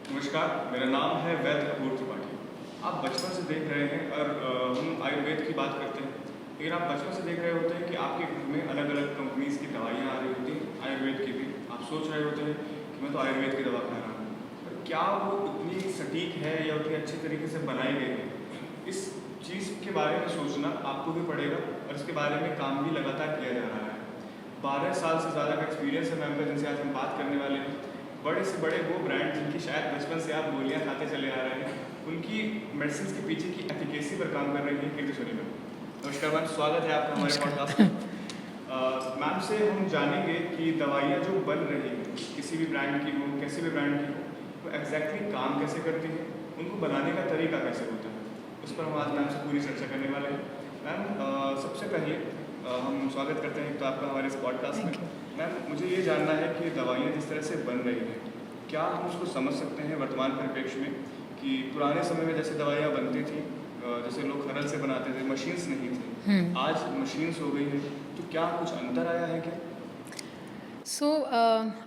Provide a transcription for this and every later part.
नमस्कार, मेरा नाम है वैद्य अपूर्व त्रिपाठी। आप बचपन से देख रहे हैं और हम आयुर्वेद की बात करते हैं, लेकिन आप बचपन से देख रहे होते हैं कि आपके घर में अलग अलग कंपनीज़ की दवाइयाँ आ रही होती हैं, आयुर्वेद की भी। आप सोच रहे होते हैं कि मैं तो आयुर्वेद की दवा खा रहा हूँ, पर क्या वो उतनी सटीक है या उतनी अच्छे तरीके से बनाई गई है? इस चीज़ के बारे में सोचना आपको भी पड़ेगा और इसके बारे में काम भी लगातार किया जा रहा है। 12 साल से ज़्यादा का एक्सपीरियंस है मैम का, जिनसे आज हम बात करने वाले हैं। बड़े से बड़े वो ब्रांड जिनकी शायद बचपन से आप गोलियां खाते चले आ रहे हैं, उनकी मेडिसिन के पीछे की एफिकेसी पर काम कर रही है कीर्ति सोनी मैम। नमस्कार मैम, स्वागत है आपका हमारे पॉडकास्ट में। मैम से हम जानेंगे कि दवाइयाँ जो बन रही हैं, किसी भी ब्रांड की हो, कैसी भी ब्रांड की हो, वो एग्जैक्टली काम कैसे करती है, उनको बनाने का तरीका कैसे होता है, उस पर हम आज मैम से पूरी चर्चा करने वाले हैं। मैम, सबसे पहले हम स्वागत करते हैं तो आपका हमारे इस पॉडकास्ट में। मैम, मुझे ये जानना है कि दवाइयाँ जिस तरह से बन रही हैं, क्या हम उसको समझ सकते हैं वर्तमान परिप्रेक्ष्य में कि पुराने समय में जैसे दवाइयाँ बनती थी, जैसे लोग खरल से बनाते थे, मशीन्स नहीं थी, आज मशीन्स हो गई हैं, तो क्या कुछ अंतर आया है क्या?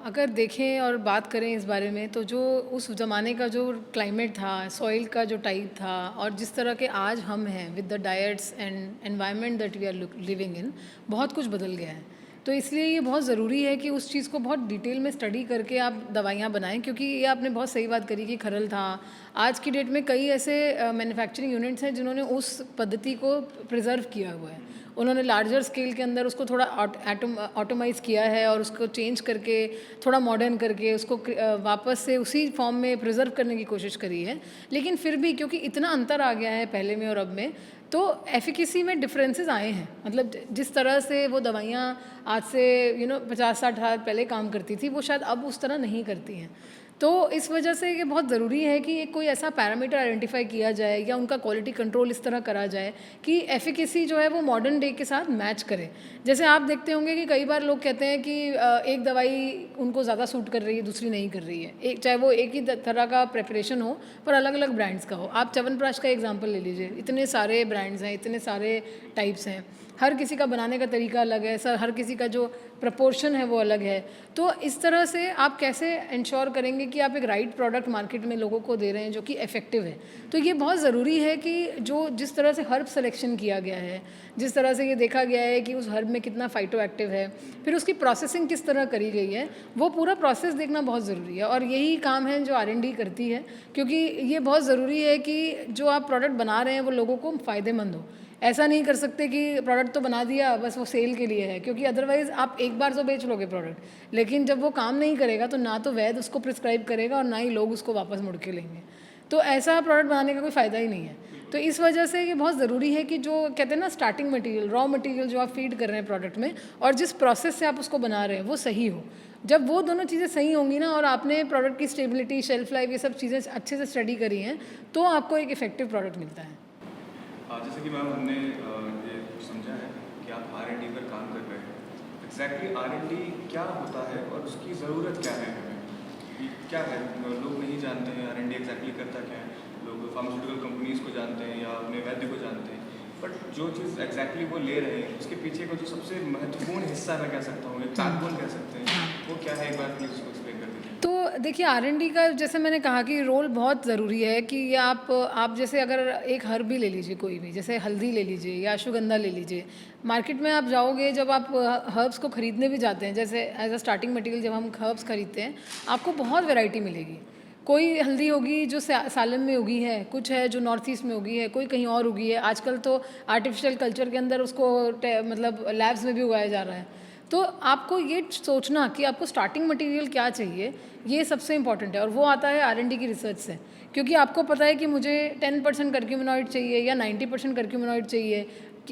अगर देखें और बात करें इस बारे में, तो जो उस ज़माने का जो क्लाइमेट था, सॉइल का जो टाइप था, और जिस तरह के आज हम हैं with the diets and environment that we are living in, बहुत कुछ बदल गया है। तो इसलिए ये बहुत ज़रूरी है कि उस चीज़ को बहुत डिटेल में स्टडी करके आप दवाइयाँ बनाएं, क्योंकि ये आपने बहुत सही बात करी कि खरल था। आज की डेट में कई ऐसे मैन्युफैक्चरिंग यूनिट्स हैं जिन्होंने उस पद्धति को प्रिजर्व किया हुआ है। उन्होंने लार्जर स्केल के अंदर उसको थोड़ा ऑटोमाइज़ किया है और उसको चेंज करके थोड़ा मॉडर्न करके उसको वापस से उसी फॉर्म में प्रिजर्व करने की कोशिश करी है। लेकिन फिर भी क्योंकि इतना अंतर आ गया है पहले में और अब में, तो एफिकेसी में डिफरेंसेस आए हैं। मतलब जिस तरह से वो दवाइयाँ आज से 50-60 साल पहले काम करती थी, वो शायद अब उस तरह नहीं करती हैं। तो इस वजह से ये बहुत ज़रूरी है कि एक कोई ऐसा पैरामीटर आइडेंटिफाई किया जाए या उनका क्वालिटी कंट्रोल इस तरह करा जाए कि एफिकेसी जो है वो मॉडर्न डे के साथ मैच करे। जैसे आप देखते होंगे कि कई बार लोग कहते हैं कि एक दवाई उनको ज़्यादा सूट कर रही है, दूसरी नहीं कर रही है। एक चाहे वो एक ही तरह का प्रेपरेशन हो पर अलग अलग ब्रांड्स का हो। आप च्यवनप्राश का एग्जाम्पल ले लीजिए, इतने सारे ब्रांड्स हैं, इतने सारे टाइप्स हैं, हर किसी का बनाने का तरीका अलग है सर, हर किसी का जो प्रपोर्शन है वो अलग है। तो इस तरह से आप कैसे इंश्योर करेंगे कि आप एक राइट प्रोडक्ट मार्केट में लोगों को दे रहे हैं जो कि इफ़ेक्टिव है। तो ये बहुत ज़रूरी है कि जो जिस तरह से हर्ब सिलेक्शन किया गया है, जिस तरह से ये देखा गया है कि उस हर्ब में कितना फाइटो एक्टिव है, फिर उसकी प्रोसेसिंग किस तरह करी गई है, वो पूरा प्रोसेस देखना बहुत ज़रूरी है। और यही काम है जो R&D करती है, क्योंकि ये बहुत ज़रूरी है कि जो आप प्रोडक्ट बना रहे हैं वो लोगों को फ़ायदेमंद हो। ऐसा नहीं कर सकते कि प्रोडक्ट तो बना दिया बस वो सेल के लिए है, क्योंकि अदरवाइज़ आप एक बार तो बेच लोगे प्रोडक्ट, लेकिन जब वो काम नहीं करेगा तो ना तो वैद्य उसको प्रिस्क्राइब करेगा और ना ही लोग उसको वापस मुड़ के लेंगे। तो ऐसा प्रोडक्ट बनाने का कोई फ़ायदा ही नहीं है। तो इस वजह से ये बहुत ज़रूरी है कि जो कहते हैं ना स्टार्टिंग मटेरियल, रॉ मटेरियल जो आप फीड कर रहे हैं प्रोडक्ट में, और जिस प्रोसेस से आप उसको बना रहे हैं वो सही हो। जब वो दोनों चीज़ें सही होंगी ना, और आपने प्रोडक्ट की स्टेबिलिटी, शेल्फ लाइफ, ये सब चीज़ें अच्छे से स्टडी करी हैं, तो आपको एक इफेक्टिव प्रोडक्ट मिलता है। जैसे कि मैम हमने ये समझा है कि आप R&D पर काम कर रहे हैं। एग्जैक्टली R&D क्या होता है और उसकी ज़रूरत क्या है हमें? क्या है, लोग नहीं जानते हैं R&D एग्जैक्टली करता क्या है। लोग फार्मास्यूटिकल कंपनीज़ को जानते हैं या अपने वैद्य को जानते हैं, बट जो चीज़ एग्जैक्टली वो ले रहे हैं उसके पीछे का जो सबसे महत्वपूर्ण हिस्सा मैं कह सकता हूँ, एक बैकबोन कह सकते हैं, वो क्या है, एक बार प्लीज़ उसको एक्सप्लेन कर दीजिए। तो देखिए, R&D का जैसे मैंने कहा कि रोल बहुत ज़रूरी है कि ये आप जैसे अगर एक हर्ब भी ले लीजिए, कोई भी, जैसे हल्दी ले लीजिए या अश्वगंधा ले लीजिए। मार्केट में आप जाओगे, जब आप हर्ब्स को ख़रीदने भी जाते हैं, जैसे एज अ स्टार्टिंग मटेरियल जब हम हर्ब्स खरीदते हैं, आपको बहुत वैरायटी मिलेगी। कोई हल्दी होगी जो सालन में उगी है, कुछ है जो नॉर्थ ईस्ट में उगी है, कोई कहीं और उगी है। आजकल तो आर्टिफिशियल कल्चर के अंदर उसको मतलब लैब्स में भी उगाया जा रहा है। तो आपको ये सोचना कि आपको स्टार्टिंग मटेरियल क्या चाहिए, ये सबसे इम्पॉर्टेंट है, और वो आता है R&D की रिसर्च से। क्योंकि आपको पता है कि मुझे 10% कर्क्यूमिनॉइड चाहिए या 90% कर्क्यूमिनॉइड चाहिए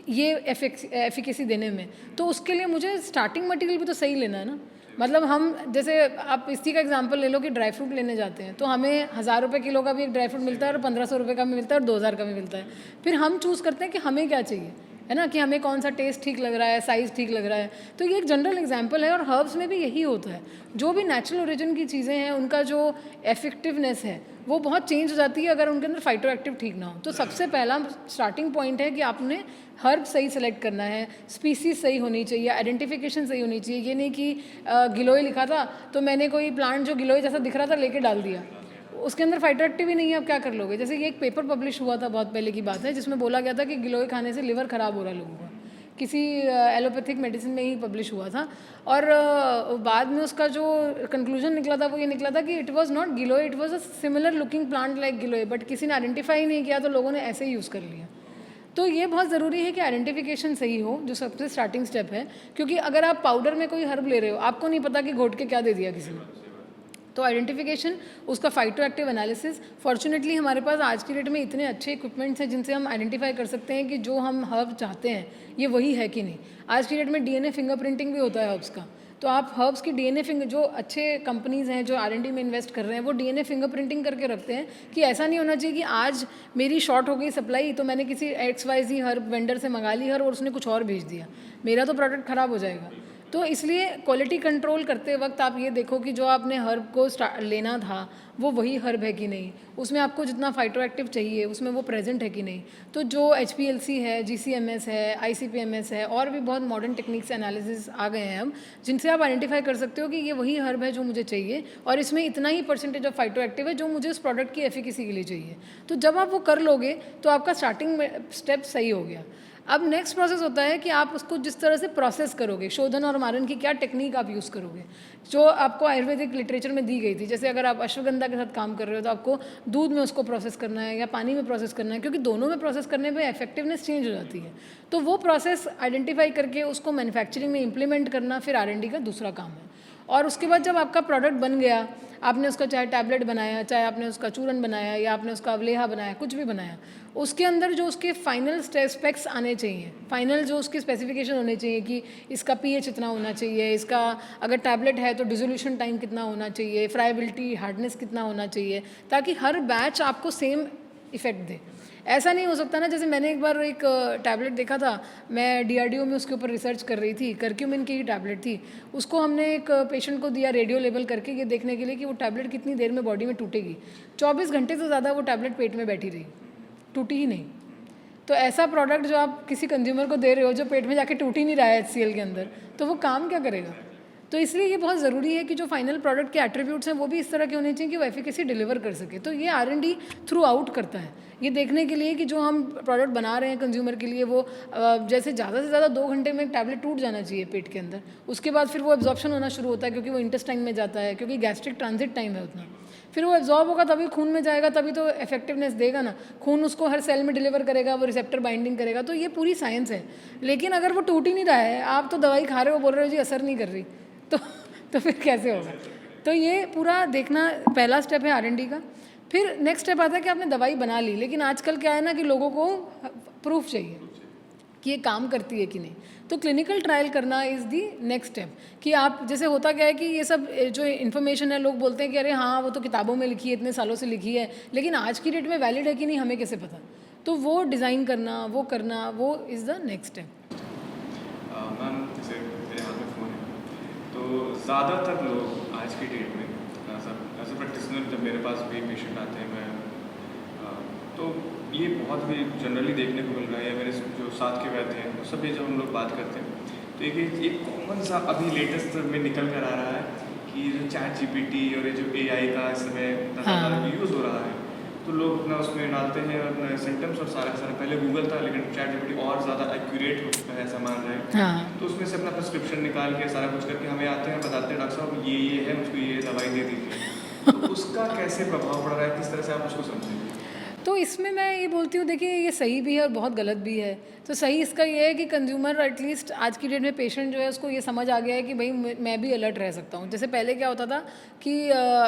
ये एफिकेसी देने में, तो उसके लिए मुझे स्टार्टिंग मटेरियल भी तो सही लेना है ना। मतलब हम जैसे आप इसी का एग्जांपल ले लो कि ड्राई फ्रूट लेने जाते हैं, तो हमें 1000 रुपये किलो का भी एक ड्राई फ्रूट मिलता है और 1500 रुपये का भी मिलता है और 2000 का भी मिलता है। फिर हम चूज़ करते हैं कि हमें क्या चाहिए, है ना, कि हमें कौन सा टेस्ट ठीक लग रहा है, साइज़ ठीक लग रहा है। तो ये एक जनरल एग्जांपल है, और हर्ब्स में भी यही होता है। जो भी नेचुरल ओरिजिन की चीज़ें हैं, उनका जो इफेक्टिवनेस है वो बहुत चेंज हो जाती है अगर उनके अंदर फाइटो एक्टिव ठीक ना हो। तो सबसे पहला स्टार्टिंग पॉइंट है कि आपने हर्ब सही सेलेक्ट करना है, स्पीसीज सही होनी चाहिए, आइडेंटिफिकेशन सही होनी चाहिए। ये नहीं कि गिलोय लिखा था तो मैंने कोई प्लांट जो गिलोय जैसा दिख रहा था लेके डाल दिया, उसके अंदर फाइटोएक्टिव ही नहीं है, आप क्या कर लोगे? जैसे ये एक पेपर पब्लिश हुआ था, बहुत पहले की बात है, जिसमें बोला गया था कि गिलोय खाने से लिवर ख़राब हो रहा है लोगों का, किसी एलोपैथिक मेडिसिन में ही पब्लिश हुआ था। और बाद में उसका जो कंक्लूजन निकला था वो ये निकला था कि it was not giloy, it was a similar looking plant like giloy, but किसी ने आइडेंटिफाई नहीं किया तो लोगों ने ऐसे ही यूज़ कर लिया। तो ये बहुत ज़रूरी है कि आइडेंटिफिकेशन सही हो, जो सबसे स्टार्टिंग स्टेप है, क्योंकि अगर आप पाउडर में कोई हर्ब ले रहे हो, आपको नहीं पता कि घोट के क्या दे दिया किसी ने। तो आइडेंटिफिकेशन, उसका फाइटो एक्टिव एनालिसिस, फॉर्चुनेटली हमारे पास आज की डेट में इतने अच्छे इक्विपमेंट्स हैं जिनसे हम आइडेंटिफाई कर सकते हैं कि जो हम हर्ब चाहते हैं ये वही है कि नहीं। आज की डेट में डीएनए फिंगरप्रिंटिंग भी होता है हर्ब्स का, तो आप हर्ब्स की डीएनए फिंगर, जो अच्छे कंपनीज़ हैं जो आर&डी में इन्वेस्ट कर रहे हैं, वो डीएनए फिंगरप्रिंटिंग करके रखते हैं कि ऐसा नहीं होना चाहिए कि आज मेरी शॉर्ट हो गई सप्लाई तो मैंने किसी XYZ हर्ब वेंडर से मंगा ली हर्ब और उसने कुछ और भेज दिया, मेरा तो प्रोडक्ट ख़राब हो जाएगा। तो इसलिए क्वालिटी कंट्रोल करते वक्त आप ये देखो कि जो आपने हर्ब को लेना था वो वही हर्ब है कि नहीं, उसमें आपको जितना फाइटो एक्टिव चाहिए उसमें वो प्रेजेंट है कि नहीं। तो जो HPLC है, GCMS है, ICP-MS है, और भी बहुत मॉडर्न टेक्निक्स एनालिसिस आ गए हैं अब, जिनसे आप आइडेंटिफाई कर सकते हो कि ये वही हर्ब है जो मुझे चाहिए और इसमें इतना ही परसेंटेज ऑफ फाइटो एक्टिव है जो मुझे उस प्रोडक्ट की एफिकेसी के लिए चाहिए। तो जब आप वो कर लोगे तो आपका स्टार्टिंग स्टेप सही हो गया। अब नेक्स्ट प्रोसेस होता है कि आप उसको जिस तरह से प्रोसेस करोगे, शोधन और मारन की क्या टेक्निक आप यूज़ करोगे, जो आपको आयुर्वेदिक लिटरेचर में दी गई थी। जैसे अगर आप अश्वगंधा के साथ काम कर रहे हो तो आपको दूध में उसको प्रोसेस करना है या पानी में प्रोसेस करना है, क्योंकि दोनों में प्रोसेस करने में इफेक्टिवनेस चेंज हो जाती है। तो वो प्रोसेस आइडेंटिफाई करके उसको मैन्युफैक्चरिंग में इम्प्लीमेंट करना फिर R&D का दूसरा काम है। और उसके बाद जब आपका प्रोडक्ट बन गया, आपने उसका चाहे टैबलेट बनाया, चाहे आपने उसका चूरन बनाया या आपने उसका अवलेहा बनाया, कुछ भी बनाया, उसके अंदर जो उसके फाइनल स्पेक्स आने चाहिए, फाइनल जो उसकी स्पेसिफिकेशन होने चाहिए कि इसका pH इतना होना चाहिए, इसका अगर टैबलेट है तो डिसोल्यूशन टाइम कितना होना चाहिए, फ्राइबिलिटी, हार्डनेस कितना होना चाहिए, ताकि हर बैच आपको सेम इफेक्ट दे। ऐसा नहीं हो सकता ना, जैसे मैंने एक बार एक टैबलेट देखा था, मैं DRDO में उसके ऊपर रिसर्च कर रही थी, करक्यूमिन की ही टैबलेट थी, उसको हमने एक पेशेंट को दिया रेडियो लेवल करके ये देखने के लिए कि वो टैबलेट कितनी देर में बॉडी में टूटेगी। 24 घंटे से ज़्यादा वो टैबलेट पेट में बैठी रही, टूटी ही नहीं। तो ऐसा प्रोडक्ट जो आप किसी कंज्यूमर को दे रहे हो जो पेट में जाके टूट ही नहीं रहा है HCL के अंदर, तो वो काम क्या करेगा? तो इसलिए ये बहुत ज़रूरी है कि जो फाइनल प्रोडक्ट के एट्रीब्यूट्स हैं वो भी इस तरह के होने चाहिए कि वो एफिकेसी डिलीवर कर सके। तो ये R&D थ्रू आउट करता है, ये देखने के लिए कि जो हम प्रोडक्ट बना रहे हैं कंज्यूमर के लिए वो जैसे ज़्यादा से ज़्यादा 2 घंटे में टैबलेट टूट जाना चाहिए पेट के अंदर, उसके बाद फिर वो एब्जॉर्प्शन होना शुरू होता है क्योंकि वो इंटेस्टाइन में जाता है, क्योंकि गैस्ट्रिक ट्रांजिट टाइम है उतना, फिर वो एब्जॉर्ब होगा तभी खून में जाएगा, तभी तो इफेक्टिवनेस देगा ना, खून उसको हर सेल में डिलीवर करेगा, वो रिसेप्टर बाइंडिंग करेगा। तो ये पूरी साइंस है। लेकिन अगर वो टूट ही नहीं रहा है, आप तो दवाई खा रहे हो, बोल रहे हो जी असर नहीं कर रही, तो फिर कैसे होगा? तो ये पूरा देखना पहला स्टेप है R&D का। फिर नेक्स्ट स्टेप आता है कि आपने दवाई बना ली, लेकिन आजकल क्या है ना कि लोगों को प्रूफ चाहिए कि ये काम करती है कि नहीं। तो क्लिनिकल ट्रायल करना इज़ दी नेक्स्ट स्टेप, कि आप जैसे होता क्या है कि ये सब जो इन्फॉर्मेशन है लोग बोलते हैं कि अरे हाँ वो तो किताबों में लिखी है, इतने सालों से लिखी है, लेकिन आज की डेट में वैलिड है कि नहीं हमें कैसे पता? तो वो डिज़ाइन करना, वो करना, वो is the next step. Ma'am, जैसे मेरे हाथ में फ़ोन है, तो ज़्यादातर लोग आज की डेट में एज अ प्रैक्टिशनर जब मेरे पास भी पेशेंट आते हैं, तो ये बहुत भी जनरली देखने को मिल रहा है, या मेरे जो साथ के वैद्य हैं वो सब ये जब हम लोग बात करते हैं तो एक कॉमन सा अभी लेटेस्ट में निकल कर आ रहा है कि जो ChatGPT और ये जो AI का इस समय यूज़ हो रहा है, तो लोग अपना उसमें डालते हैं अपना सिम्टम्स और सारा पहले गूगल था लेकिन ChatGPT और ज़्यादा एक्यूरेट हो चुका है ऐसा मान रहे हैं। तो उसमें से अपना प्रिस्क्रिप्शन निकाल के सारा कुछ करके हमें आते हैं, बताते हैं डॉक्टर साहब ये है, मुझको ये दवाई दे दीजिए। तो उसका कैसे प्रभाव पड़ रहा है, किस तरह से आप उसको समझेंगे? तो इसमें मैं ये बोलती हूँ, देखिए ये सही भी है और बहुत गलत भी है। तो सही इसका ये है कि कंज्यूमर एटलीस्ट आज की डेट में पेशेंट जो है उसको ये समझ आ गया है कि भाई मैं भी अलर्ट रह सकता हूँ। जैसे पहले क्या होता था कि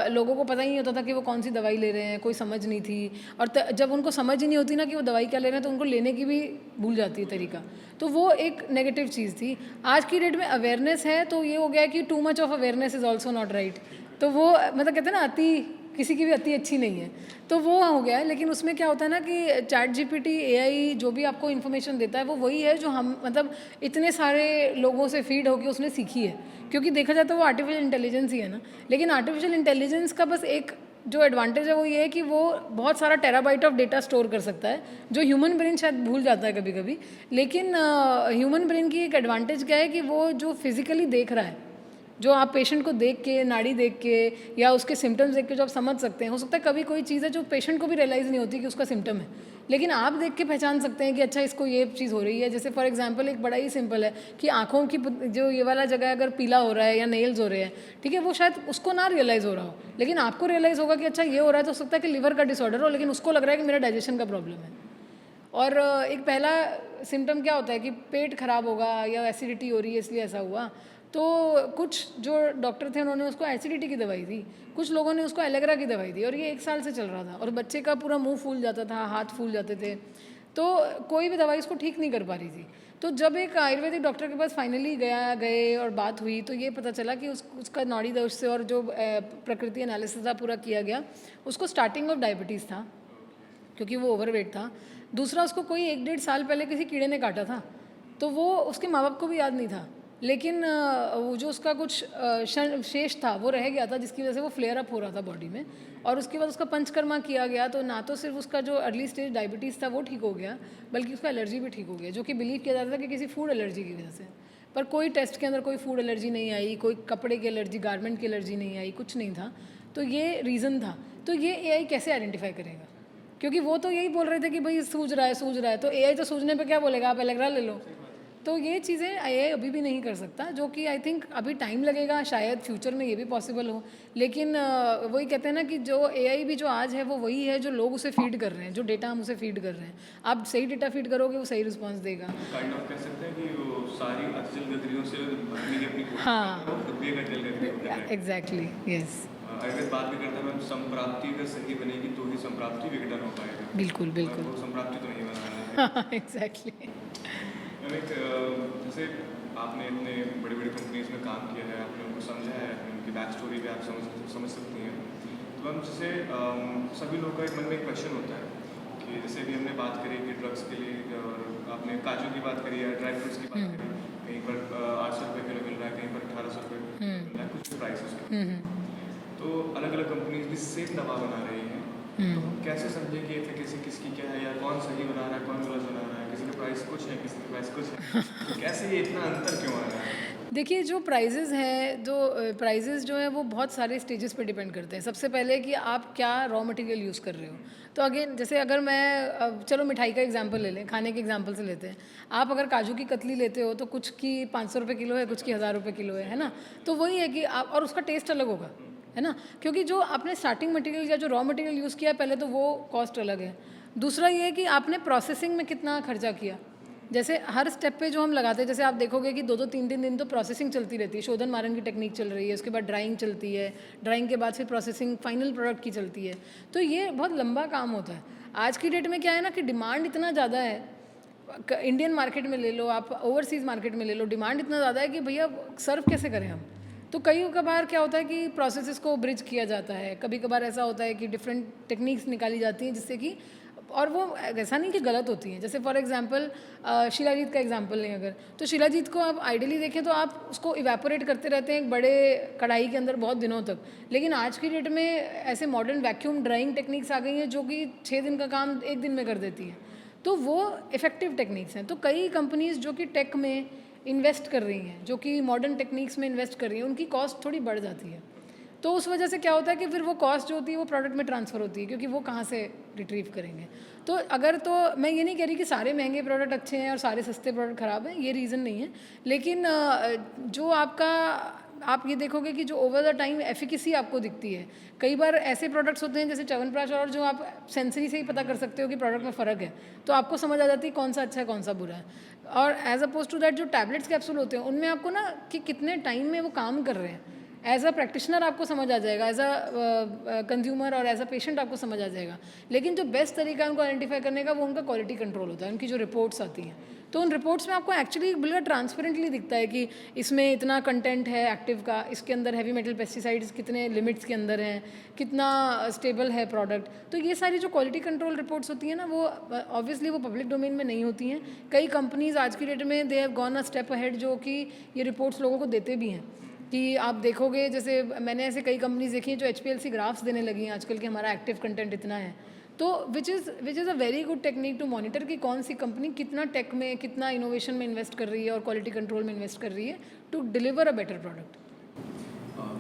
लोगों को पता ही नहीं होता था कि वो कौन सी दवाई ले रहे हैं, कोई समझ नहीं थी, और जब उनको समझ ही नहीं होती ना कि वो दवाई क्या ले रहे हैं तो उनको लेने की भी भूल जाती है तरीका, तो वो एक नेगेटिव चीज़ थी। आज की डेट में अवेयरनेस है तो ये हो गया कि too much of awareness is also not right. तो वो मतलब कहते हैं ना अति, किसी की भी अति अच्छी नहीं है, तो वो हो गया है। लेकिन उसमें क्या होता है ना कि ChatGPT AI जो भी आपको इन्फॉर्मेशन देता है वो वही है जो हम मतलब इतने सारे लोगों से फीड होकर उसने सीखी है, क्योंकि देखा जाए तो वो आर्टिफिशियल इंटेलिजेंस ही है ना। लेकिन आर्टिफिशियल इंटेलिजेंस का बस एक जो एडवांटेज है वो ये है कि वो बहुत सारा टेराबाइट ऑफ डेटा स्टोर कर सकता है, जो ह्यूमन ब्रेन शायद भूल जाता है कभी कभी। लेकिन ह्यूमन ब्रेन की एक एडवांटेज क्या है कि वो जो फिज़िकली देख रहा है जो आप पेशेंट को देख के, नाड़ी देख के या उसके सिम्टम्स देख के जो आप समझ सकते हैं। हो सकता है कभी कोई चीज़ है जो पेशेंट को भी रियलाइज़ नहीं होती कि उसका सिम्टम है, लेकिन आप देख के पहचान सकते हैं कि अच्छा इसको ये चीज़ हो रही है। जैसे फॉर एग्जांपल एक बड़ा ही सिंपल है कि आँखों की जो ये वाला जगह अगर पीला हो रहा है या नेल्स हो रहे हैं, ठीक है, वो शायद उसको ना रियलाइज़ हो रहा हो, लेकिन आपको रियलाइज़ होगा कि अच्छा ये हो रहा है, तो हो सकता है कि लिवर का डिसऑर्डर हो, लेकिन उसको लग रहा है कि मेरा डाइजेशन का प्रॉब्लम है। और एक पहला सिम्टम क्या होता है कि पेट खराब होगा या एसिडिटी हो रही है इसलिए ऐसा हुआ। तो कुछ जो डॉक्टर थे उन्होंने उसको एसिडिटी की दवाई दी, कुछ लोगों ने उसको एलेग्रा की दवाई दी, और ये 1 साल से चल रहा था और बच्चे का पूरा मुंह फूल जाता था, हाथ फूल जाते थे, तो कोई भी दवाई उसको ठीक नहीं कर पा रही थी। तो जब एक आयुर्वेदिक डॉक्टर के पास फाइनली गए और बात हुई तो ये पता चला कि उसका नाड़ी दोष से और जो प्रकृति एनालिसिस था पूरा किया गया, उसको स्टार्टिंग ऑफ डायबिटीज़ था क्योंकि वो ओवरवेट था। दूसरा, उसको कोई 1-1.5 साल पहले किसी कीड़े ने काटा था, तो वो उसके माँ बाप को भी याद नहीं था, लेकिन वो जो उसका कुछ शेष था वो रह गया था, जिसकी वजह से वो फ्लेयर अप हो रहा था बॉडी में। और उसके बाद उसका पंचकर्मा किया गया, तो ना तो सिर्फ उसका जो अर्ली स्टेज डायबिटीज़ था वो ठीक हो गया, बल्कि उसका एलर्जी भी ठीक हो गया, जो कि बिलीव किया जाता था कि किसी फूड एलर्जी की वजह से। पर कोई टेस्ट के अंदर कोई फूड एलर्जी नहीं आई, कोई कपड़े की एलर्जी, गारमेंट की एलर्जी नहीं आई, कुछ नहीं था। तो ये रीज़न था। तो ये एआई कैसे आइडेंटिफाई करेगा? क्योंकि वो तो यही बोल रहे थे कि भाई सूज रहा है, तो एआई तो सूजने पे क्या बोलेगा, आप एलेग्रा ले लो। तो ये चीज़ें एआई अभी भी नहीं कर सकता, जो कि आई थिंक अभी टाइम लगेगा, शायद फ्यूचर में ये भी पॉसिबल हो। लेकिन वही कहते हैं ना कि जो एआई भी जो आज है वो वही है जो लोग उसे फीड कर रहे हैं, जो डेटा हम उसे फीड कर रहे हैं। आप सही डेटा फीड करोगे वो सही रिस्पॉन्स देगा। काइंड ऑफ कह सकते हैं कि वो सारी अचल गतियों से भरने की अपनी कोशिश हाँ, कर रहे हो, खुद भी एक अचल गति होता है। एग्जैक्टली, यस, आयुर्वेद बात भी करता है मैम, संप्राप्ति अगर सही बनेगी तो ही संप्राप्ति विघटन हो पाएगा। बिल्कुल बिल्कुल, वो संप्राप्ति तो नहीं बना रहा है। एग्जैक्टली। मैम एक जैसे आपने इतने बड़ी बड़ी कंपनीज में काम किया है, आपने उनको समझा है, उनकी बैक स्टोरी भी आप समझ सकती हैं। तो मैम जैसे सभी लोगों का एक मन में एक क्वेश्चन होता है कि जैसे भी हमने बात करी कि ड्रग्स के लिए, और आपने काजू की बात करी या ड्राई फ्रूट्स की बात करी, कहीं पर 800 रुपये किलो मिल रहा है, कहीं पर 1800 रुपये मिल रहा है, कुछ प्राइस उसके। तो अलग अलग कंपनीज भी सेम दवा बना रही हैं, तो हम कैसे समझें कि एफिकेसी किसकी क्या है, या कौन सही बना रहा है, कौन गलत बना रहा है? किसी का प्राइस कुछ है, किसी का प्राइस कुछ है, तो कैसे ये इतना अंतर क्यों आ रहा है? देखिए, जो प्राइजेज़ हैं, जो प्राइजेज़ जो हैं वो बहुत सारे स्टेजेस पे डिपेंड करते हैं। सबसे पहले कि आप क्या रॉ मटेरियल यूज़ कर रहे हो। तो अगेन जैसे अगर मैं चलो मिठाई का एग्जांपल ले लें, खाने के एग्जांपल से लेते हैं। आप अगर काजू की कतली लेते हो तो कुछ की 500 रुपये किलो है, कुछ की 1000 रुपये किलो है ना? तो वही है कि आप, और उसका टेस्ट अलग होगा, है ना? क्योंकि जो आपने स्टार्टिंग मटेरियल या जो रॉ मटेरियल यूज़ किया है पहले, तो वो कॉस्ट अलग है। दूसरा ये है कि आपने प्रोसेसिंग में कितना खर्चा किया। जैसे हर स्टेप पे जो हम लगाते हैं, जैसे आप देखोगे कि 2-2 3-3 दिन तो प्रोसेसिंग चलती रहती है, शोधन मारन की टेक्निक चल रही है, उसके बाद ड्राइंग चलती है, ड्राइंग के बाद फिर प्रोसेसिंग फाइनल प्रोडक्ट की चलती है। तो ये बहुत लंबा काम होता है। आज की डेट में क्या है ना कि डिमांड इतना ज़्यादा है, इंडियन मार्केट में ले लो, आप ओवरसीज़ मार्केट में ले लो, डिमांड इतना ज़्यादा है कि भैया सर्व कैसे करें हम। तो कई कभार क्या होता है कि प्रोसेसेस को ब्रिज किया जाता है, कभी कभार ऐसा होता है कि डिफरेंट टेक्निक्स निकाली जाती हैं जिससे कि, और वो ऐसा नहीं कि गलत होती हैं। जैसे फॉर एग्जांपल शिलाजीत का एग्जांपल लें अगर, तो शिलाजीत को आप आइडियली देखें तो आप उसको इवेपोरेट करते रहते हैं एक बड़े कढ़ाई के अंदर बहुत दिनों तक, लेकिन आज की डेट में ऐसे मॉडर्न वैक्यूम ड्राइंग टेक्निक्स आ गई हैं जो कि 6 दिन का काम 1 दिन में कर देती हैं। तो वो इफ़ेक्टिव टेक्निक्स हैं। तो कई कंपनीज़ जो कि टेक में इन्वेस्ट कर रही हैं, जो कि मॉडर्न टेक्निक्स में इन्वेस्ट कर रही हैं, उनकी कॉस्ट थोड़ी बढ़ जाती है। तो उस वजह से क्या होता है कि फिर वो कॉस्ट जो होती है वो प्रोडक्ट में ट्रांसफ़र होती है, क्योंकि वो कहाँ से रिट्रीव करेंगे। तो अगर, तो मैं ये नहीं कह रही कि सारे महंगे प्रोडक्ट अच्छे हैं और सारे सस्ते प्रोडक्ट ख़राब हैं, ये रीज़न नहीं है। लेकिन जो आपका, आप ये देखोगे कि जो ओवर द टाइम एफिकेसी आपको दिखती है। कई बार ऐसे प्रोडक्ट्स होते हैं जैसे च्यवनप्राश, और जो आप सेंसरी से ही पता कर सकते हो कि प्रोडक्ट में फ़र्क है, तो आपको समझ आ जाती है कौन सा अच्छा है कौन सा बुरा है। और एज अपोज टू दैट जो टैबलेट्स कैप्सूल होते हैं उनमें आपको ना कि कितने टाइम में वो काम कर रहे हैं, एज अ प्रैक्टिशनर आपको समझ आ जाएगा, एज अ कंज्यूमर और एज अ पेशेंट आपको समझ आ जाएगा। लेकिन जो बेस्ट तरीका है उनको आइडेंटिफाई करने का वो उनका क्वालिटी कंट्रोल होता है, उनकी जो रिपोर्ट्स आती हैं। तो उन रिपोर्ट्स में आपको एक्चुअली बिल्कुल ट्रांसपेरेंटली दिखता है कि इसमें इतना कंटेंट है एक्टिव का, इसके अंदर हैवी मेटल पेस्टिसाइड्स कितने लिमिट्स के अंदर हैं, कितना स्टेबल है प्रोडक्ट। तो ये सारी जो क्वालिटी कंट्रोल रिपोर्ट्स होती हैं ना, वो ऑब्वियसली वो पब्लिक डोमेन में नहीं होती हैं। कई कंपनीज आज की डेट में they have gone a step ahead, जो कि ये रिपोर्ट्स लोगों को देते भी हैं। कि आप देखोगे, जैसे मैंने ऐसे कई कंपनीज देखी हैं जो HPLC ग्राफ्स देने लगी हैं आजकल कि हमारा एक्टिव कंटेंट इतना है। तो which is a very good technique to monitor कि कौन सी कंपनी कितना टेक में, कितना इनोवेशन में इन्वेस्ट कर रही है और क्वालिटी कंट्रोल में इन्वेस्ट कर रही है to deliver a better product.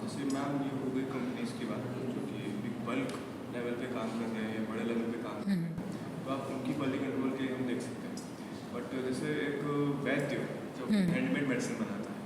जैसे मैम ये हो गई कंपनीज की बात जो कि एक बल्क लेवल पे काम कर रहे हैं, बड़े लेवल पे काम कर रहे हैं, तो आप उनकी क्वालिटी कंट्रोल के लिए हम देख सकते हैं। बट जैसे एक वैद्य जब हैंडमेड मेडिसिन बनाता है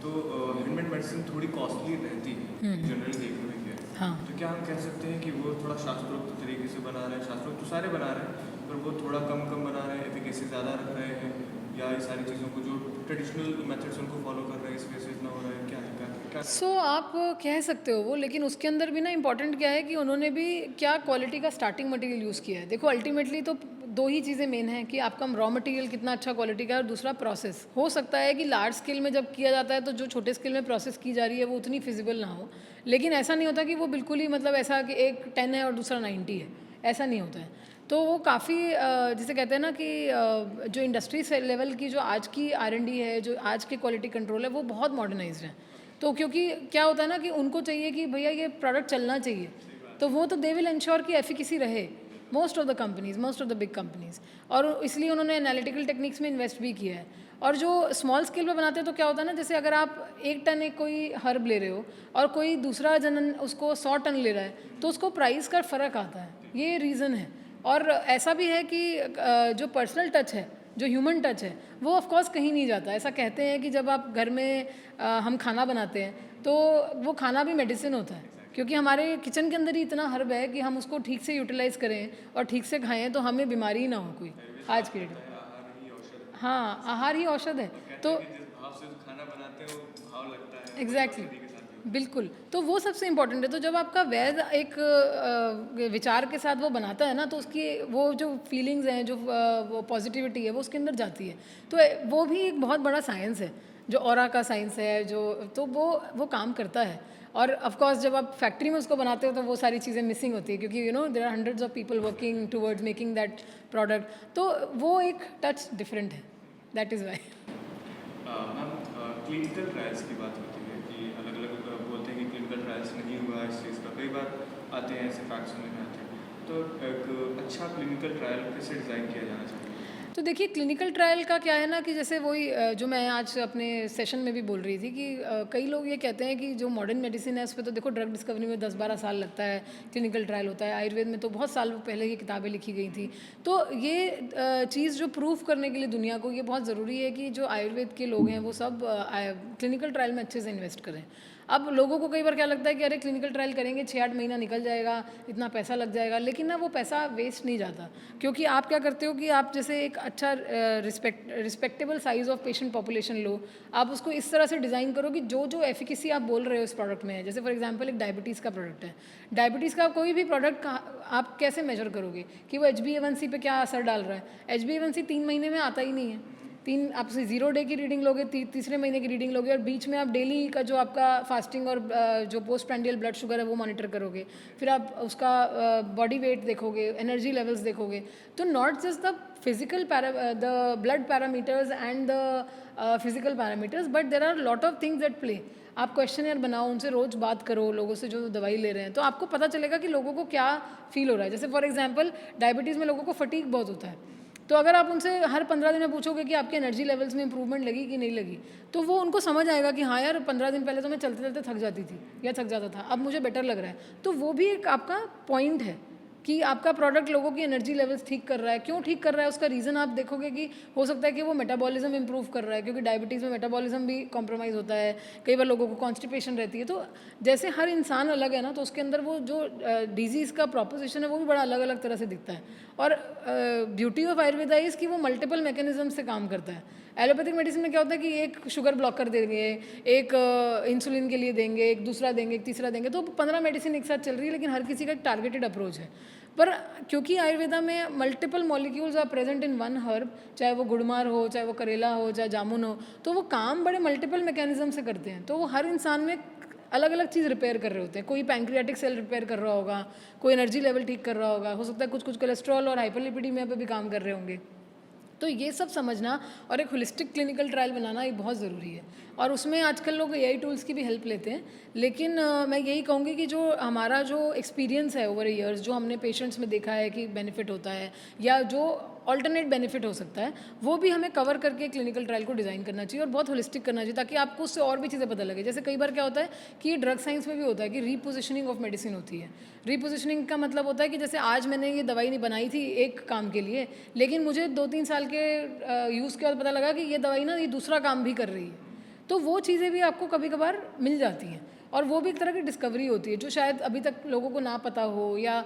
तो हैंडमेड मेडिसिन थोड़ी कॉस्टली रहती है जनरली देखने में क्या है। हाँ। तो क्या हम कह सकते हैं कि वो थोड़ा शास्त्रोक्त तरीके से बना रहे हैं, शास्त्रोक्त तो सारे बना रहे हैं पर वो थोड़ा कम कम बना रहे हैं, एफिकेसी ज़्यादा रख रहे हैं, या ये सारी चीज़ों को जो ट्रेडिशनल मेथड्स उनको फॉलो कर रहे हैं इस वजह से इतना हो रहा है, क्या है क्या? आप कह सकते हो वो, लेकिन उसके अंदर भी ना इम्पोर्टेंट क्या है कि उन्होंने भी क्या क्वालिटी का स्टार्टिंग मटेरियल यूज़ किया है। देखो अल्टीमेटली तो दो ही चीज़ें मेन हैं कि आपका रॉ मटेरियल कितना अच्छा क्वालिटी का है और दूसरा प्रोसेस। हो सकता है कि लार्ज स्केल में जब किया जाता है तो जो छोटे स्केल में प्रोसेस की जा रही है वो उतनी फिजिबल ना हो, लेकिन ऐसा नहीं होता कि वो बिल्कुल ही मतलब ऐसा कि एक 10 है और दूसरा 90 है, ऐसा नहीं होता है। तो वो काफ़ी जिसे कहते हैं ना कि जो इंडस्ट्री से लेवल की जो आज की R&D है, जो आज के क्वालिटी कंट्रोल है, वो बहुत मॉडर्नाइज्ड है। तो क्योंकि क्या होता है ना कि उनको चाहिए कि भैया ये प्रोडक्ट चलना चाहिए, तो वो तो दे विल इंश्योर कि एफिकेसी रहे, most of the companies, most of the big companies, और इसलिए उन्होंने एनालिटिकल टेक्निक्स में इन्वेस्ट भी किया है। और जो स्मॉल स्केल पे बनाते हैं तो क्या होता है ना, जैसे अगर आप 1 टन एक कोई हर्ब ले रहे हो और कोई दूसरा जनन उसको 100 टन ले रहा है, तो उसको प्राइस का फ़र्क आता है, ये रीज़न है। और ऐसा भी है कि जो पर्सनल टच है, जो ह्यूमन टच है, वो ऑफ कोर्स कहीं नहीं जाता। ऐसा कहते हैं कि जब आप घर में हम खाना बनाते हैं तो वो खाना भी मेडिसिन होता है, क्योंकि हमारे किचन के अंदर ही इतना हर्ब है कि हम उसको ठीक से यूटिलाइज करें और ठीक से खाएं तो हमें बीमारी ही ना हो कोई आज के डेट में। हाँ, आहार ही औषध है। तो खाना बनाते हो भाव लगता है एग्जैक्टली बिल्कुल, तो वो सबसे इम्पोर्टेंट है। तो जब आपका वैद्य एक विचार के साथ वो बनाता है ना, तो उसकी वो जो फीलिंग्स हैं, जो वो पॉजिटिविटी है, वो उसके अंदर जाती है। तो वो भी एक बहुत बड़ा साइंस है, जो ऑरा का साइंस है, जो तो वो काम करता है। और ऑफ कोर्स जब आप फैक्ट्री में उसको बनाते हो तो वो सारी चीज़ें मिसिंग होती है, क्योंकि you know there are hundreds of people working towards making that product, तो वो एक टच डिफरेंट है, that is why. Ma'am clinical trials की बात होती है कि अलग अलग बोलते हैं कि क्लिनिकल ट्रायल्स नहीं हुआ इस चीज़ का, कई बार आते हैं ऐसे फैक्ट्स सुनने में आते हैं, तो एक अच्छा क्लिनिकल ट्रायल कैसे डिज़ाइन किया जाना चाहिए? तो देखिए क्लिनिकल ट्रायल का क्या है ना कि जैसे वही जो मैं आज अपने सेशन में भी बोल रही थी कि कई लोग ये कहते हैं कि जो मॉडर्न मेडिसिन है उस पर तो देखो ड्रग डिस्कवरी में 10-12 साल लगता है, क्लिनिकल ट्रायल होता है। आयुर्वेद में तो बहुत साल पहले की किताबें लिखी गई थी। तो ये चीज़ जो प्रूफ करने के लिए दुनिया को ये बहुत ज़रूरी है कि जो आयुर्वेद के लोग हैं वो सब क्लिनिकल ट्रायल में अच्छे से इन्वेस्ट करें। अब लोगों को कई बार क्या लगता है कि अरे क्लिनिकल ट्रायल करेंगे 6-8 महीना निकल जाएगा, इतना पैसा लग जाएगा, लेकिन ना वो पैसा वेस्ट नहीं जाता, क्योंकि आप क्या करते हो कि आप जैसे एक अच्छा respectable size of patient population लो, आप उसको इस तरह से डिज़ाइन करो कि जो जो एफिकेसी आप बोल रहे हो इस प्रोडक्ट में है। जैसे फॉर एग्जांपल एक डायबिटीज़ का प्रोडक्ट है, डायबिटीज़ का कोई भी प्रोडक्ट आप कैसे मेजर करोगे कि वो HbA1c पे क्या असर डाल रहा है। HbA1c 3 महीने में आता ही नहीं है। आप 0 डे की रीडिंग लोगे, तीसरे महीने की रीडिंग लोगे, और बीच में आप डेली का जो आपका फास्टिंग और जो पोस्ट प्रैंडियल ब्लड शुगर है वो मॉनिटर करोगे, फिर आप उसका बॉडी वेट देखोगे, एनर्जी लेवल्स देखोगे। तो not just the physical the blood parameters and the physical parameters, but there are lot of things at play. आप क्वेश्चनर बनाओ, उनसे रोज़ बात करो, लोगों से जो दवाई ले रहे हैं, तो आपको पता चलेगा कि लोगों को क्या फील हो रहा है। जैसे फॉर एग्जांपल डायबिटीज़ में लोगों को फटीग बहुत होता है, तो अगर आप उनसे हर 15 दिन में पूछोगे कि आपके एनर्जी लेवल्स में इंप्रूवमेंट लगी कि नहीं लगी, तो वो उनको समझ आएगा कि हाँ यार 15 दिन पहले तो मैं चलते चलते थक जाती थी या थक जाता था, अब मुझे बेटर लग रहा है। तो वो भी एक आपका पॉइंट है कि आपका प्रोडक्ट लोगों की एनर्जी लेवल्स ठीक कर रहा है। क्यों ठीक कर रहा है उसका रीज़न आप देखोगे कि हो सकता है कि वो मेटाबॉलिज्म इंप्रूव कर रहा है, क्योंकि डायबिटीज़ में मेटाबॉलिज्म भी कॉम्प्रोमाइज़ होता है, कई बार लोगों को कॉन्स्टिपेशन रहती है। तो जैसे हर इंसान अलग है ना, तो उसके अंदर वो जो डिजीज़ का प्रोपोजिशन है वो भी बड़ा अलग अलग तरह से दिखता है। और ब्यूटी ऑफ आयुर्वेदा इज़ कि वो मल्टीपल मैकेनिज्म से काम करता है। एलोपैथिक मेडिसिन में क्या होता है कि एक शुगर ब्लॉकर देंगे, एक इंसुलिन के लिए देंगे, एक दूसरा देंगे, एक तीसरा देंगे, तो 15 मेडिसिन एक साथ चल रही है, लेकिन हर किसी का एक टारगेटेड अप्रोच है। पर क्योंकि आयुर्वेदा में multiple molecules are present in one herb, चाहे वो गुड़मार हो, चाहे वो करेला हो, चाहे जामुन हो, तो वो काम बड़े मल्टीपल मैकेनिज्म से करते हैं। तो वो हर इंसान में अलग अलग चीज़ रिपेयर कर रहे होते हैं। कोई पैंक्रियाटिक सेल रिपेयर कर रहा होगा, कोई एनर्जी लेवल ठीक कर रहा होगा, हो सकता है कुछ कोलेस्ट्रॉल और हाइपरलिपिडीमिया पे भी काम कर रहे होंगे। तो ये सब समझना और एक होलिस्टिक क्लिनिकल ट्रायल बनाना ये बहुत ज़रूरी है। और उसमें आजकल लोग AI टूल्स की भी हेल्प लेते हैं, लेकिन मैं यही कहूँगी कि जो हमारा जो एक्सपीरियंस है ओवर ईयर्स, जो हमने पेशेंट्स में देखा है कि बेनिफिट होता है, या जो ऑल्टरनेट बेनिफिट हो सकता है, वो भी हमें कवर करके क्लिनिकल ट्रायल को डिज़ाइन करना चाहिए और बहुत होलिस्टिक करना चाहिए, ताकि आपको उससे और भी चीज़ें पता लगे। जैसे कई बार क्या होता है कि ये ड्रग साइंस में भी होता है कि रीपोजिशनिंग ऑफ मेडिसिन होती है। रीपोजिशनिंग का मतलब होता है कि जैसे आज मैंने ये दवाई नहीं बनाई थी एक काम के लिए, लेकिन मुझे 2-3 साल के यूज़ के बाद पता लगा कि ये दवाई ना ये दूसरा काम भी कर रही है। तो वो चीज़ें भी आपको कभी कभार मिल जाती हैं, और वो भी एक तरह की डिस्कवरी होती है जो शायद अभी तक लोगों को ना पता हो, या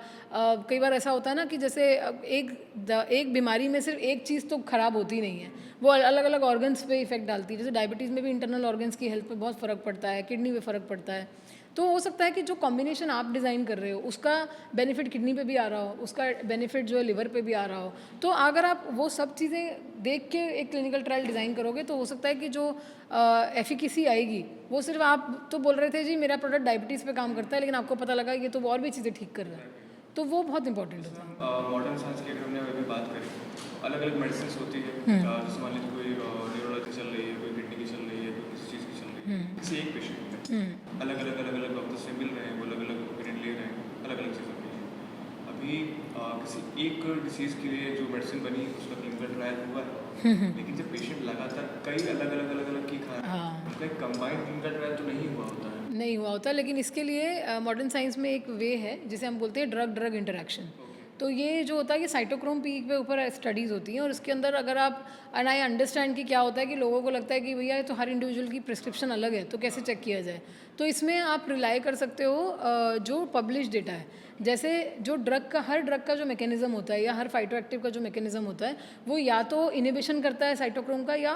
कई बार ऐसा होता है ना कि जैसे एक बीमारी में सिर्फ एक चीज़ तो ख़राब होती नहीं है, वो अलग अलग ऑर्गन्स पे इफेक्ट डालती है। जैसे डायबिटीज़ में भी इंटरनल ऑर्गन्स की हेल्थ पे बहुत फ़र्क पड़ता है, किडनी पे फ़र्क पड़ता है। तो हो सकता है कि जो कॉम्बिनेशन आप डिज़ाइन कर रहे हो उसका बेनिफिट किडनी पे भी आ रहा हो, उसका बेनिफिट जो है लिवर पे भी आ रहा हो। तो अगर आप वो सब चीज़ें देख के एक क्लिनिकल ट्रायल डिज़ाइन करोगे तो हो सकता है कि जो एफिकेसी आएगी वो सिर्फ, आप तो बोल रहे थे जी मेरा प्रोडक्ट डायबिटीज़ पे काम करता है, लेकिन आपको पता लगा ये तो और भी चीज़ें ठीक कर रहा है, तो वो बहुत इंपॉर्टेंट होता है। मॉडर्न साइंस की अगर हमने अभी बात करी, अलग अलग मेडिसिन होती है। जैसे मान लीजिए कोई न्यूरोलॉजी चल रही है, कोई किडनी की चल रही है, कोई किसी चीज़ की चल रही है, किसी एक पेशेंट में अलग अलग डॉक्टर से मिल रहे हैं, वो अलग अलग ओपिनियन ले रहे हैं अलग अलग चीज़ों के लिए। अभी किसी एक डिसीज़ के लिए जो मेडिसिन बनी उसका क्लिनिकल ट्रायल हुआ है, लेकिन जब पेशेंट लगातार कई अलग अलग की खा रहे हैं, उसका एक कंबाइंड क्लिनिकल ट्रायल तो नहीं हुआ होता है। नहीं हुआ होता, लेकिन इसके लिए मॉडर्न साइंस में एक वे है जिसे हम बोलते हैं ड्रग ड्रग इंटरेक्शन। तो ये जो होता है कि साइटोक्रोम पीक पे ऊपर स्टडीज़ होती हैं, और इसके अंदर अगर आप, एंड आई अंडरस्टैंड कि क्या होता है कि लोगों को लगता है कि भैया तो हर इंडिविजुअल की प्रिस्क्रिप्शन अलग है तो कैसे चेक किया जाए। तो इसमें आप रिलाई कर सकते हो जो पब्लिश डेटा है। जैसे जो ड्रग का, हर ड्रग का जो मैकेनिज्म होता है या हर फाइटो एक्टिव का जो मैकेनिज्म होता है, वो या तो इनिबिशन करता है साइटोक्रोम का, या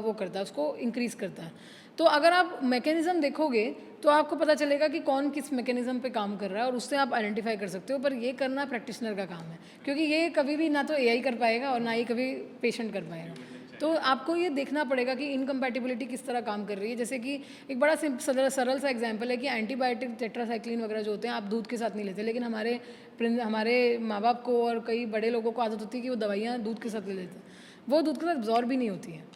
वो करता है, उसको इंक्रीज़ करता है। तो अगर आप मैकेनिज्म देखोगे तो आपको पता चलेगा कि कौन किस मैकेनिज्म पे काम कर रहा है, और उससे आप आइडेंटिफाई कर सकते हो। पर ये करना प्रैक्टिशनर का काम है, क्योंकि ये कभी भी ना तो एआई कर पाएगा और ना ही कभी पेशेंट कर पाएगा। तो आपको ये देखना पड़ेगा कि इनकम्पैटिबिलिटी किस तरह काम कर रही है। जैसे कि एक बड़ा सरल सा एग्जांपल है कि एंटीबायोटिक टेट्रासाइक्लिन वगैरह जो होते हैं आप दूध के साथ नहीं लेते, लेकिन हमारे माँ बाप को और कई बड़े लोगों को आदत होती है कि वो दवाइयाँ दूध के साथ ले लेते हैं, वो दूध के साथ अब्जॉर्ब भी नहीं होती हैं।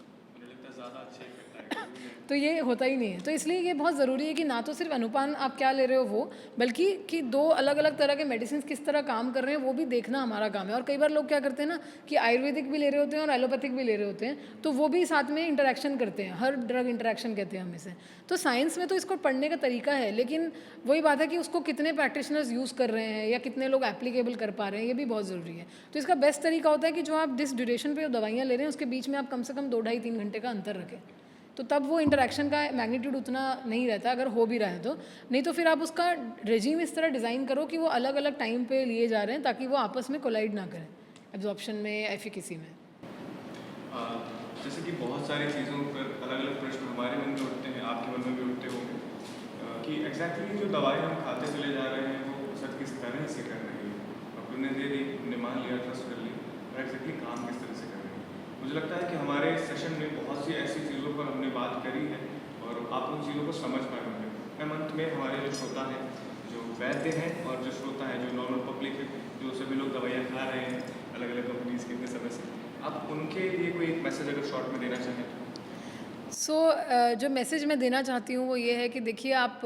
तो ये होता ही नहीं है। तो इसलिए ये बहुत ज़रूरी है कि ना तो सिर्फ अनुपान आप क्या ले रहे हो वो, बल्कि कि दो अलग अलग तरह के मेडिसिन किस तरह काम कर रहे हैं वो भी देखना हमारा काम है। और कई बार लोग क्या करते हैं ना कि आयुर्वेदिक भी ले रहे होते हैं और एलोपैथिक भी ले रहे होते हैं, तो वो भी साथ में इंटरेक्शन करते हैं, हर ड्रग इंटरेक्शन कहते हैं हम इसे। तो साइंस में तो इसको पढ़ने का तरीका है, लेकिन वही बात है कि उसको कितने प्रैक्टिशनर्स यूज़ कर रहे हैं या कितने लोग एप्लीकेबल कर पा रहे हैं, ये भी बहुत ज़रूरी है। तो इसका बेस्ट तरीका होता है कि जो आप जिस ड्यूरेशन पे दवाइयाँ ले रहे हैं उसके बीच में आप कम से कम 2-2.5-3 घंटे का अंतर रखें, तो तब वो इंटरेक्शन का मैग्नीट्यूड उतना नहीं रहता, अगर हो भी रहा है तो। नहीं तो फिर आप उसका रेजीम इस तरह डिज़ाइन करो कि वो अलग अलग टाइम पे लिए जा रहे हैं, ताकि वो आपस में कोलाइड ना करें एब्जॉर्प्शन में या एफिकेसी में। जैसे कि बहुत सारी चीज़ों पर अलग अलग प्रश्न हमारे मन में उठते हैं, आपके मन में भी उठते होंगे कि एग्जैक्टली जो दवाई हम खाते चले जा रहे हैं वो असर किस तरह से कर रही है। डॉक्टर ने दे दी, हमने मान लिया, ट्रस्ट कर लिया, और एग्जैक्टली काम किस तरह से कर रही है। मुझे लगता है कि हमारे सेशन में बहुत सी ऐसी चीज़ों पर हमने बात करी है और आप उन चीज़ों को समझ पाए होंगे। मैं अंत में हमारे जो श्रोता हैं, जो वैद्य हैं, और जो श्रोता हैं जो नॉर्मल पब्लिक है, जो सभी लोग दवाइयाँ खा रहे हैं अलग अलग कंपनीज के इतने समय से, आप उनके लिए कोई एक मैसेज अगर शॉर्ट में देना चाहें। जो मैसेज मैं देना चाहती हूँ वो ये है कि देखिए, आप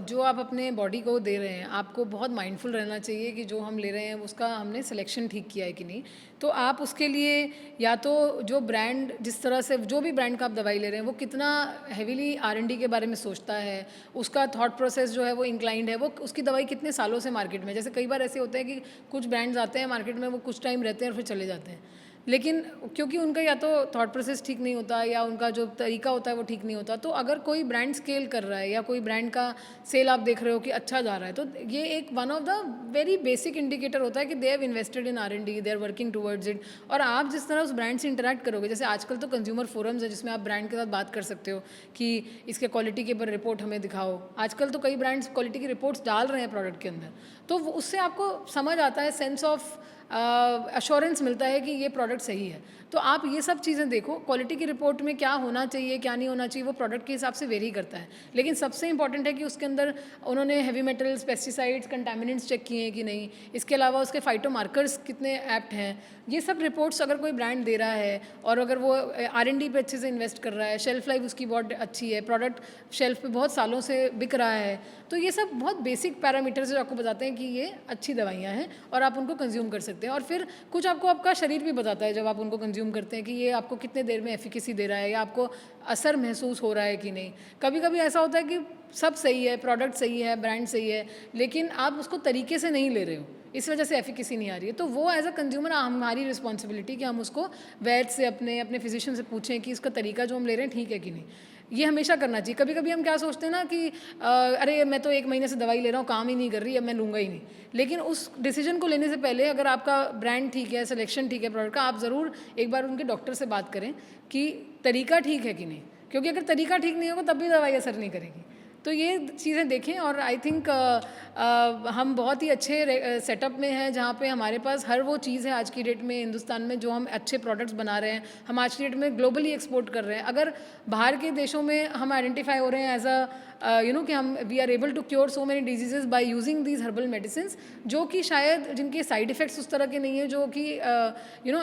जो आप अपने बॉडी को दे रहे हैं, आपको बहुत माइंडफुल रहना चाहिए कि जो हम ले रहे हैं उसका हमने सिलेक्शन ठीक किया है कि नहीं। तो आप उसके लिए या तो जो ब्रांड, जिस तरह से जो भी ब्रांड का आप दवाई ले रहे हैं वो कितना हैवीली R&D के बारे में सोचता है, उसका थॉट प्रोसेस जो है वो इंक्लाइंड है, वो उसकी दवाई कितने सालों से मार्केट में। जैसे कई बार ऐसे होते हैं कि कुछ ब्रांड्स आते हैं मार्केट में, वो कुछ टाइम रहते हैं और फिर चले जाते हैं, लेकिन क्योंकि उनका या तो थॉट प्रोसेस ठीक नहीं होता या उनका जो तरीका होता है वो ठीक नहीं होता। तो अगर कोई ब्रांड स्केल कर रहा है या कोई ब्रांड का सेल आप देख रहे हो कि अच्छा जा रहा है, तो ये एक one of the very basic indicator होता है कि they have invested in R&D, they are working towards it. और आप जिस तरह उस ब्रांड से इंटरेक्ट करोगे, जैसे आजकल तो कंज्यूमर फोरम्स है जिसमें आप ब्रांड के साथ बात कर सकते हो कि इसके क्वालिटी के ऊपर रिपोर्ट हमें दिखाओ। आजकल तो कई ब्रांड्स क्वालिटी की रिपोर्ट्स डाल रहे हैं प्रोडक्ट के अंदर, तो उससे आपको समझ आता है, सेंस ऑफ अश्योरेंस मिलता है कि ये प्रोडक्ट सही है। तो आप ये सब चीज़ें देखो, क्वालिटी की रिपोर्ट में क्या होना चाहिए क्या नहीं होना चाहिए वो प्रोडक्ट के हिसाब से वेरी करता है, लेकिन सबसे इंपॉर्टेंट है कि उसके अंदर उन्होंने heavy metals, pesticides, contaminants check किए हैं कि नहीं, इसके अलावा उसके फाइटो मार्कर्स कितने एप्ट हैं। ये सब रिपोर्ट्स अगर कोई ब्रांड दे रहा है और अगर वो R&D पे अच्छे से इन्वेस्ट कर रहा है, शेल्फ लाइफ उसकी बहुत अच्छी है, प्रोडक्ट शेल्फ पे बहुत सालों से बिक रहा है, तो ये सब बहुत बेसिक पैरामीटर्स जो आपको बताते हैं कि ये अच्छी दवाइयाँ हैं और आप उनको कंज्यूम कर सकते हैं। सकते हैं। और फिर कुछ आपको आपका शरीर भी बताता है जब आप उनको कंज्यूम करते हैं कि ये आपको कितने देर में एफिकेसी दे रहा है या आपको असर महसूस हो रहा है कि नहीं। कभी कभी ऐसा होता है कि सब सही है, प्रोडक्ट सही है, ब्रांड सही है, लेकिन आप उसको तरीके से नहीं ले रहे हो, इस वजह से एफिकेसी नहीं आ रही है। तो वो एज अ कंज्यूमर हमारी रिस्पॉन्सिबिलिटी कि हम उसको वैद से अपने अपने फिजिशियन से पूछें कि इसका तरीका जो हम ले रहे हैं ठीक है कि नहीं। ये हमेशा करना चाहिए। कभी कभी हम क्या सोचते हैं ना कि अरे मैं तो 1 महीने से दवाई ले रहा हूँ, काम ही नहीं कर रही, अब मैं लूँगा ही नहीं। लेकिन उस डिसीजन को लेने से पहले अगर आपका ब्रांड ठीक है, सिलेक्शन ठीक है प्रोडक्ट का, आप ज़रूर एक बार उनके डॉक्टर से बात करें कि तरीका ठीक है कि नहीं, क्योंकि अगर तरीका ठीक नहीं होगा तब भी दवाई असर नहीं करेगी। तो ये चीज़ें देखें। और आई थिंक हम बहुत ही अच्छे सेटअप में हैं जहाँ पे हमारे पास हर वो चीज़ है आज की डेट में हिंदुस्तान में जो हम अच्छे प्रोडक्ट्स बना रहे हैं, हम आज की डेट में ग्लोबली एक्सपोर्ट कर रहे हैं। अगर बाहर के देशों में हम आइडेंटिफाई हो रहे हैं एज अ कि हम we are able to cure so many diseases by using these herbal medicine, जो कि शायद जिनके साइड इफ़ेक्ट्स उस तरह के नहीं है जो कि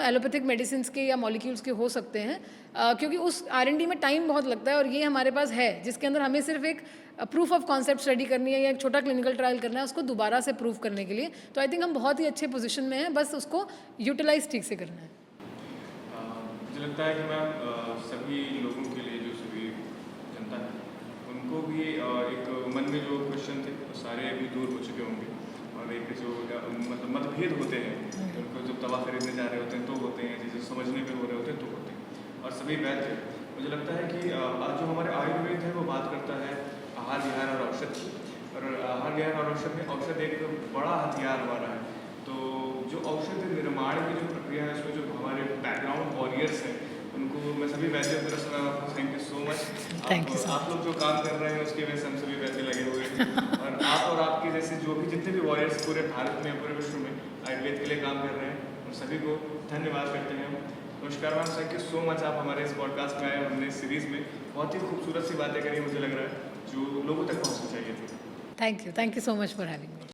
एलोपैथिक मेडिसिन के या मॉलिक्यूल्स के हो सकते हैं, क्योंकि उस R&D में टाइम बहुत लगता है। और ये हमारे पास है जिसके अंदर हमें सिर्फ एक प्रूफ ऑफ कॉन्सेप्ट स्टडी करनी है या एक छोटा क्लिनिकल ट्रायल करना है उसको दोबारा से प्रूव करने के लिए। तो आई थिंक हम बहुत ही अच्छे पोजीशन में हैं, बस उसको यूटिलाइज ठीक से करना है। मुझे लगता है कि मैम सभी लोगों के लिए, जो सभी जनता है, उनको भी एक मन में जो क्वेश्चन थे वो सारे अभी दूर हो चुके होंगे। और एक जो मतलब मतभेद होते हैं, उनको जब दवा खरीदने जा रहे होते हैं तो होते हैं, जैसे समझने में हो रहे होते हैं तो होते हैं। और सभी वैद्य, मुझे लगता है कि आज जो हमारे आयुर्वेद है वो बात करता है आहार विहार और औषध की। और आहार विहार और औषध में औषध एक बड़ा हथियार हमारा है। तो जो औषध निर्माण की जो प्रक्रिया है उसमें जो हमारे बैकग्राउंड वॉरियर्स हैं उनको मैं सभी वैद्यों की तरफ से थैंक यू सो मच। आप लोग जो काम कर रहे हैं उसकी वजह से हम सभी वैद्य लगे हुए हैं। और आपके जैसे जो भी जितने भी वॉरियर्स पूरे भारत में, पूरे विश्व में आयुर्वेद के लिए काम कर रहे हैं, उन सभी को धन्यवाद करते हैं हम। नमस्कार ma'am, thank you so much. आप हमारे इस पॉडकास्ट में आए, हमने इस सीरीज़ में बहुत ही खूबसूरत सी बातें करी, मुझे लग रहा है जो लोगों तक पहुँचनी चाहिए थी। Thank you so much for having me.